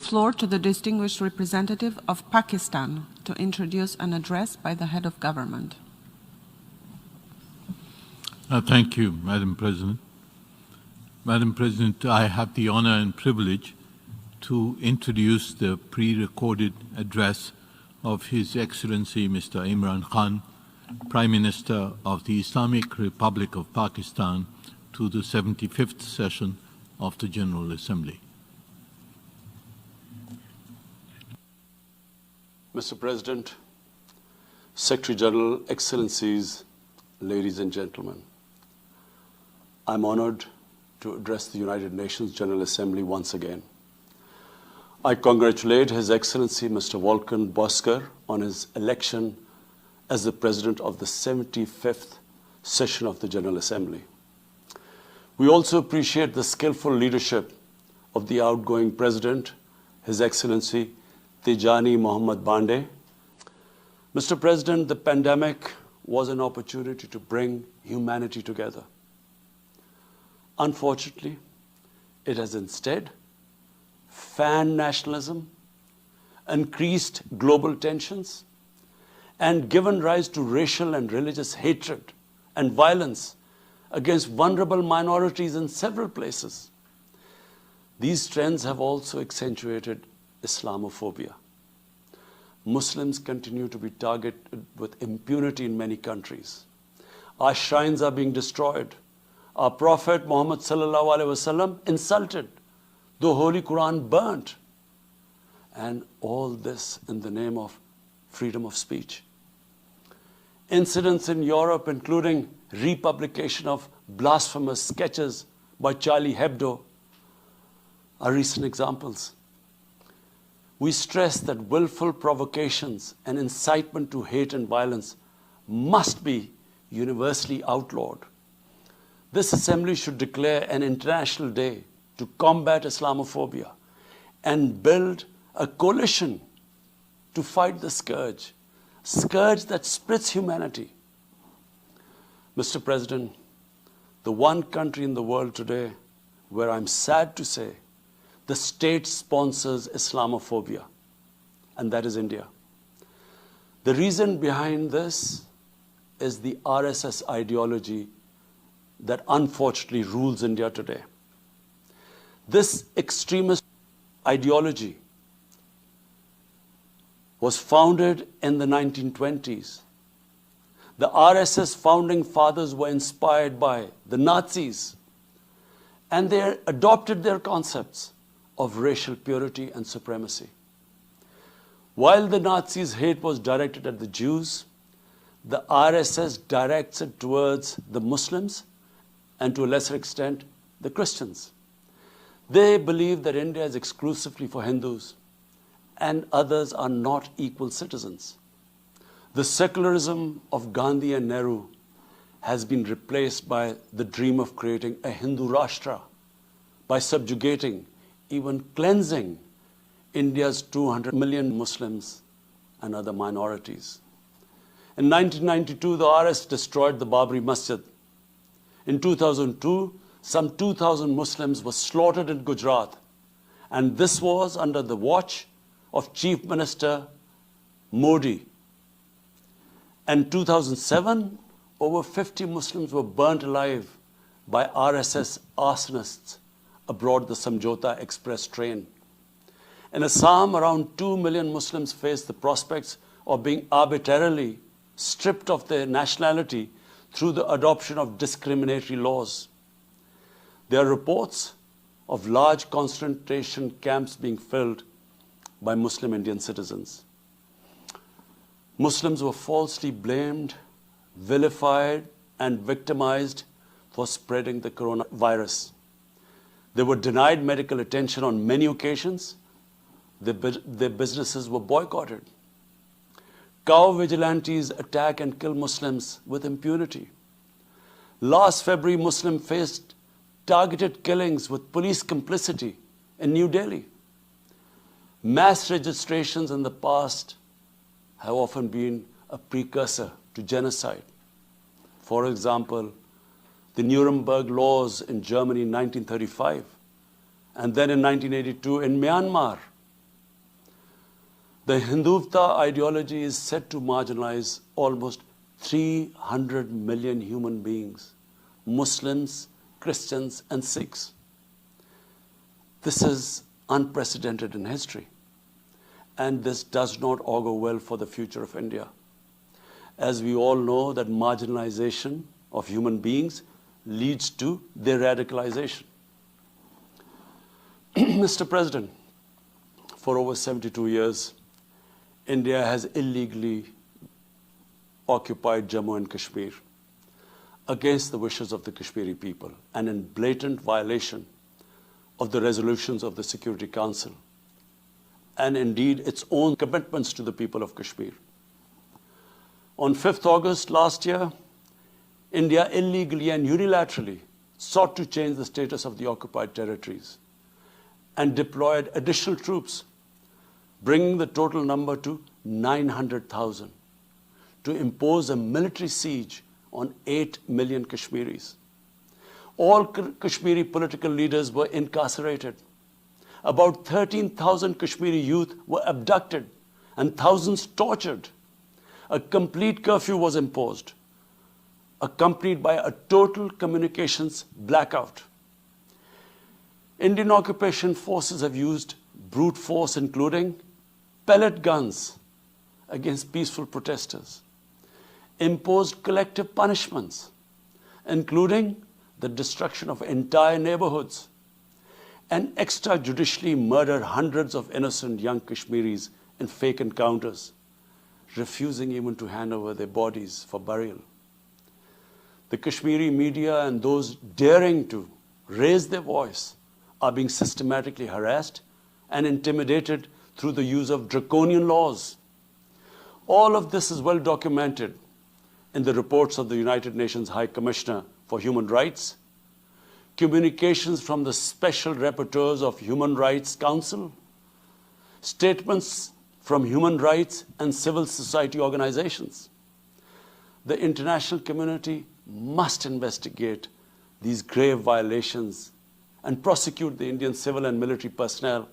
Floor to the distinguished representative of Pakistan to introduce an address by the head of government. Thank you, Madam President. Madam President, I have the honor and privilege to introduce the pre-recorded address of His Excellency Mr. Imran Khan, Prime Minister of the Islamic Republic of Pakistan, to the 75th session of the General Assembly. Mr. President, Secretary General, Excellencies, ladies and gentlemen, I'm honored to address the United Nations General Assembly once again. I congratulate His Excellency Mr. Volkan Bozkır on his election as the President of the 75th session of the General Assembly. We also appreciate the skillful leadership of the outgoing President, His Excellency Tijani Mohammad Bande. Mr. President, the pandemic was an opportunity to bring humanity together. Unfortunately, it has instead fanned nationalism, increased global tensions, and given rise to racial and religious hatred and violence against vulnerable minorities in several places. These trends have also accentuated Islamophobia. Muslims continue to be targeted with impunity in many countries. Our shrines are being destroyed. Our Prophet Muhammad sallallahu alaihi wasallam insulted. The Holy Quran burnt. And all this in the name of freedom of speech. Incidents in Europe, including republication of blasphemous sketches by Charlie Hebdo, are recent examples. We stress that willful provocations and incitement to hate and violence must be universally outlawed. This Assembly should declare an international day to combat Islamophobia and build a coalition to fight the scourge that splits humanity. Mr. President, the one country in the world today where I'm sad to say the state sponsors Islamophobia, and that is India. The reason behind this is the RSS ideology that unfortunately rules India today. This extremist ideology was founded in the 1920s. The RSS founding fathers were inspired by the Nazis, and they adopted their concepts of racial purity and supremacy. While the Nazis' hate was directed at the Jews, the RSS directs it towards the Muslims and to a lesser extent, the Christians. They believe that India is exclusively for Hindus and others are not equal citizens. The secularism of Gandhi and Nehru has been replaced by the dream of creating a Hindu Rashtra by subjugating, even cleansing India's 200 million Muslims and other minorities. In 1992, the RS destroyed the Babri Masjid. In 2002, some 2,000 Muslims were slaughtered in Gujarat, and this was under the watch of Chief Minister Modi. In 2007, over 50 Muslims were burnt alive by RSS arsonists aboard the Samjhauta Express train. In Assam, around 2 million Muslims face the prospects of being arbitrarily stripped of their nationality through the adoption of discriminatory laws. There are reports of large concentration camps being filled by Muslim Indian citizens. Muslims were falsely blamed, vilified, and victimized for spreading the coronavirus. They were denied medical attention on many occasions. Their businesses were boycotted. Cow vigilantes attack and kill Muslims with impunity. Last February, Muslims faced targeted killings with police complicity in New Delhi. Mass registrations in the past have often been a precursor to genocide. For example, the Nuremberg laws in Germany in 1935, and then in 1982 in Myanmar, The Hindutva ideology is set to marginalize almost 300 million human beings, Muslims, Christians, and Sikhs. This is unprecedented in history, and this does not augur well for the future of India. As we all know, that marginalization of human beings leads to their radicalization. Mr. President, for over 72 years, India has illegally occupied Jammu and Kashmir against the wishes of the Kashmiri people and in blatant violation of the resolutions of the Security Council and indeed its own commitments to the people of Kashmir. On 5th August last year, India illegally and unilaterally sought to change the status of the occupied territories and deployed additional troops, bringing the total number to 900,000, to impose a military siege on 8 million Kashmiris. All Kashmiri political leaders were incarcerated. About 13,000 Kashmiri youth were abducted and thousands tortured. A complete curfew was imposed, accompanied by a total communications blackout. Indian occupation forces have used brute force, including pellet guns against peaceful protesters, imposed collective punishments, including the destruction of entire neighborhoods, and extrajudicially murdered hundreds of innocent young Kashmiris in fake encounters, refusing even to hand over their bodies for burial. The Kashmiri media and those daring to raise their voice are being systematically harassed and intimidated through the use of draconian laws. All of this is well documented in the reports of the United Nations High Commissioner for Human Rights, communications from the Special Rapporteurs of Human Rights Council, statements from human rights and civil society organizations. The international community must investigate these grave violations and prosecute the Indian civil and military personnel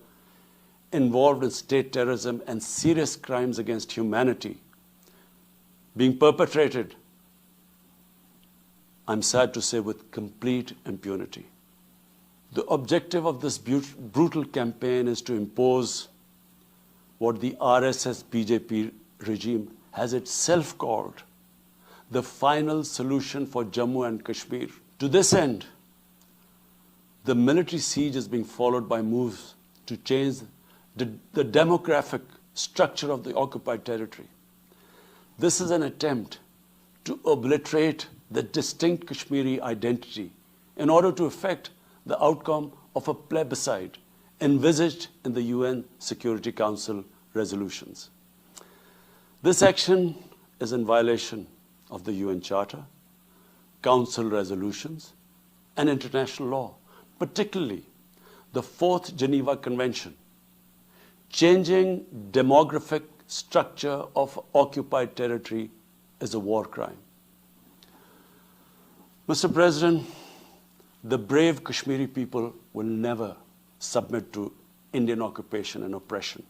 involved in state terrorism and serious crimes against humanity being perpetrated, I'm sad to say, with complete impunity. The objective of this brutal campaign is to impose what the RSS BJP regime has itself called the final solution for Jammu and Kashmir. To this end, the military siege is being followed by moves to change the demographic structure of the occupied territory. This is an attempt to obliterate the distinct Kashmiri identity in order to effect the outcome of a plebiscite envisaged in the UN Security Council resolutions. This action is in violation of the UN Charter, Council resolutions, and international law, particularly the 4th Geneva Convention. Changing demographic structure of occupied territory is a war crime. Mr. President, the brave Kashmiri people will never submit to Indian occupation and oppression.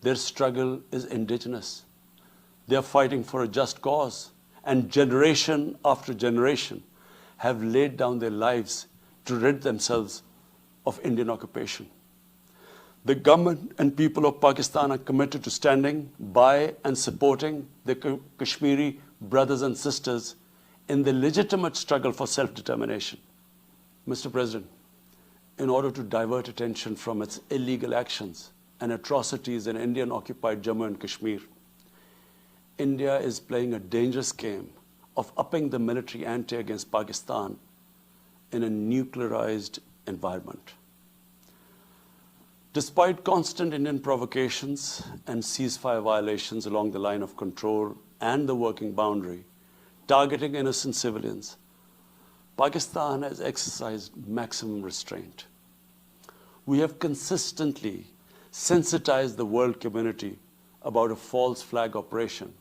Their struggle is indigenous. They are fighting for a just cause, and generation after generation have laid down their lives to rid themselves of Indian occupation. The government and people of Pakistan are committed to standing by and supporting their Kashmiri brothers and sisters in the legitimate struggle for self-determination. Mr. President, in order to divert attention from its illegal actions and atrocities in Indian-occupied Jammu and Kashmir, India is playing a dangerous game of upping the military ante against Pakistan in a nuclearized environment. Despite constant Indian provocations and ceasefire violations along the line of control and the working boundary, targeting innocent civilians, Pakistan has exercised maximum restraint. We have consistently sensitized the world community about a false flag operation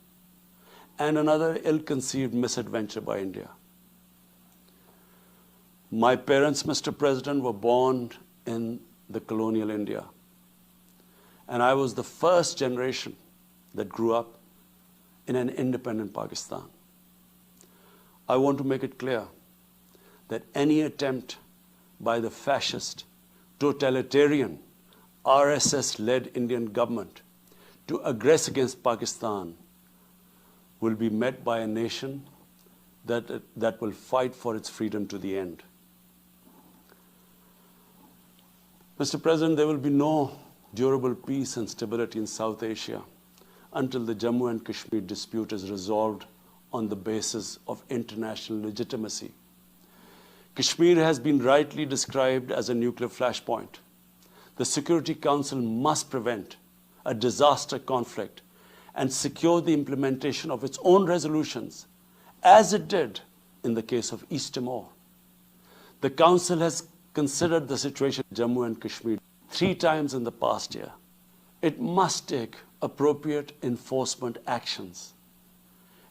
and another ill-conceived misadventure by India. My parents, Mr. President, were born in the colonial India. And I was the first generation that grew up in an independent Pakistan. I want to make it clear that any attempt by the fascist, totalitarian, RSS-led Indian government to aggress against Pakistan will be met by a nation that will fight for its freedom to the end. Mr. President, there will be no durable peace and stability in South Asia until the Jammu and Kashmir dispute is resolved on the basis of international legitimacy. Kashmir has been rightly described as a nuclear flashpoint. The Security Council must prevent a disaster conflict and secure the implementation of its own resolutions, as it did in the case of East Timor. The Council has considered the situation in Jammu and Kashmir 3 times in the past year. It must take appropriate enforcement actions.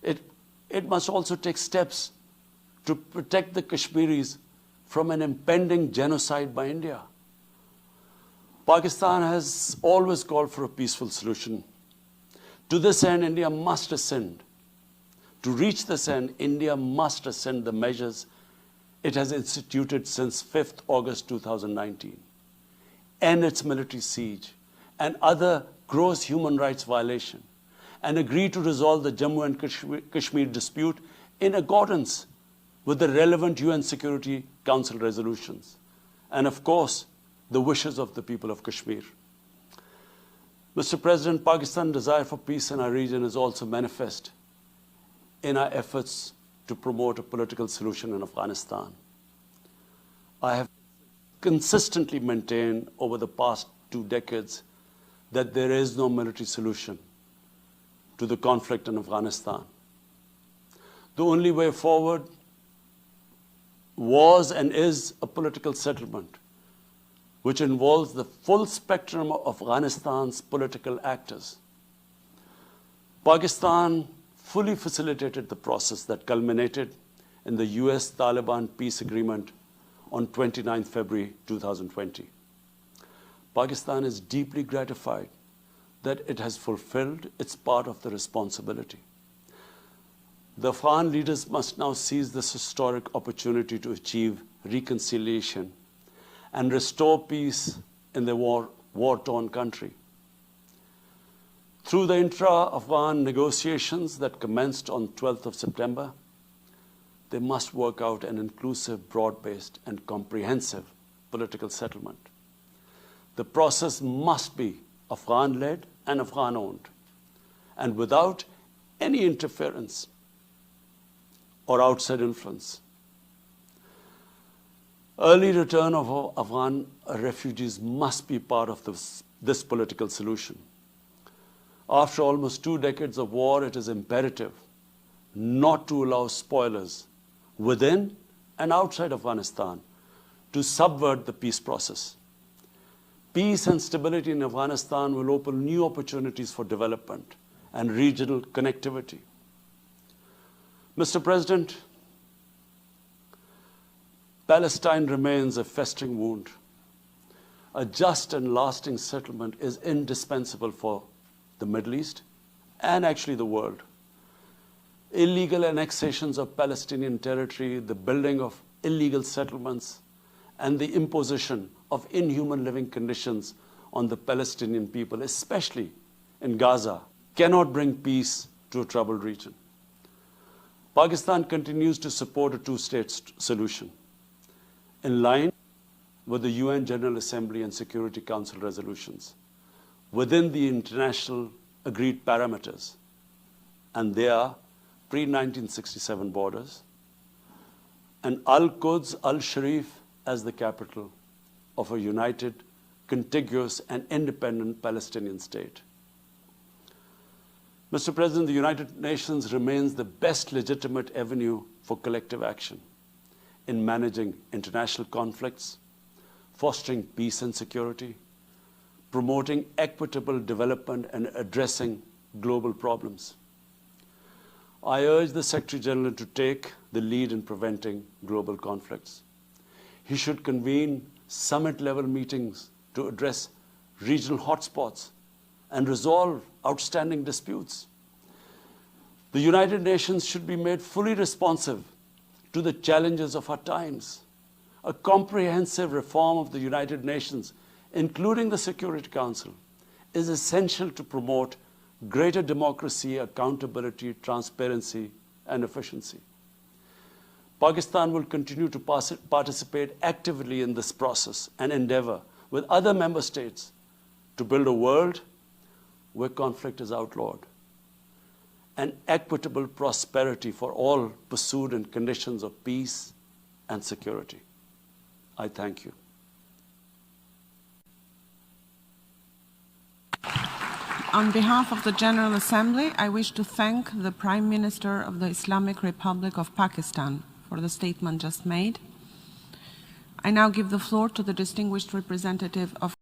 It must also take steps to protect the Kashmiris from an impending genocide by India. Pakistan has always called for a peaceful solution. To this end, India must rescind. To reach this end, India must rescind the measures it has instituted since 5th August 2019, end its military siege and other gross human rights violation, and agree to resolve the Jammu and Kashmir dispute in accordance with the relevant UN Security Council resolutions, and of course, the wishes of the people of Kashmir. Mr. President, Pakistan's desire for peace in our region is also manifest in our efforts to promote a political solution in Afghanistan. I have consistently maintained over the past 2 decades that there is no military solution to the conflict in Afghanistan. The only way forward was and is a political settlement, which involves the full spectrum of Afghanistan's political actors. Pakistan fully facilitated the process that culminated in the US-Taliban peace agreement on 29 February 2020. Pakistan is deeply gratified that it has fulfilled its part of the responsibility. The Afghan leaders must now seize this historic opportunity to achieve reconciliation and restore peace in the war-torn country. Through the intra-Afghan negotiations that commenced on 12th of September, they must work out an inclusive, broad-based, and comprehensive political settlement. The process must be Afghan-led and Afghan-owned, and without any interference or outside influence. Early return of Afghan refugees must be part of this political solution. After almost 2 decades of war, it is imperative not to allow spoilers within and outside Afghanistan to subvert the peace process. Peace and stability in Afghanistan will open new opportunities for development and regional connectivity. Mr. President, Palestine remains a festering wound. A just and lasting settlement is indispensable for the Middle East and actually the world. Illegal annexations of Palestinian territory, the building of illegal settlements, and the imposition of inhuman living conditions on the Palestinian people, especially in Gaza, cannot bring peace to a troubled region. Pakistan continues to support a 2-state solution in line with the UN General Assembly and Security Council resolutions within the international agreed parameters, and they are pre-1967 borders, and Al-Quds, Al-Sharif as the capital of a united, contiguous, and independent Palestinian state. Mr. President, the United Nations remains the best legitimate avenue for collective action in managing international conflicts, fostering peace and security, promoting equitable development, and addressing global problems. I urge the Secretary General to take the lead in preventing global conflicts. He should convene summit-level meetings to address regional hotspots and resolve outstanding disputes. The United Nations should be made fully responsive to the challenges of our times. A comprehensive reform of the United Nations, including the Security Council, is essential to promote greater democracy, accountability, transparency, and efficiency. Pakistan will continue to participate actively in this process and endeavor with other member states to build a world where conflict is outlawed and equitable prosperity for all pursued in conditions of peace and security. I thank you. On behalf of the General Assembly, I wish to thank the Prime Minister of the Islamic Republic of Pakistan for the statement just made. I now give the floor to the distinguished representative of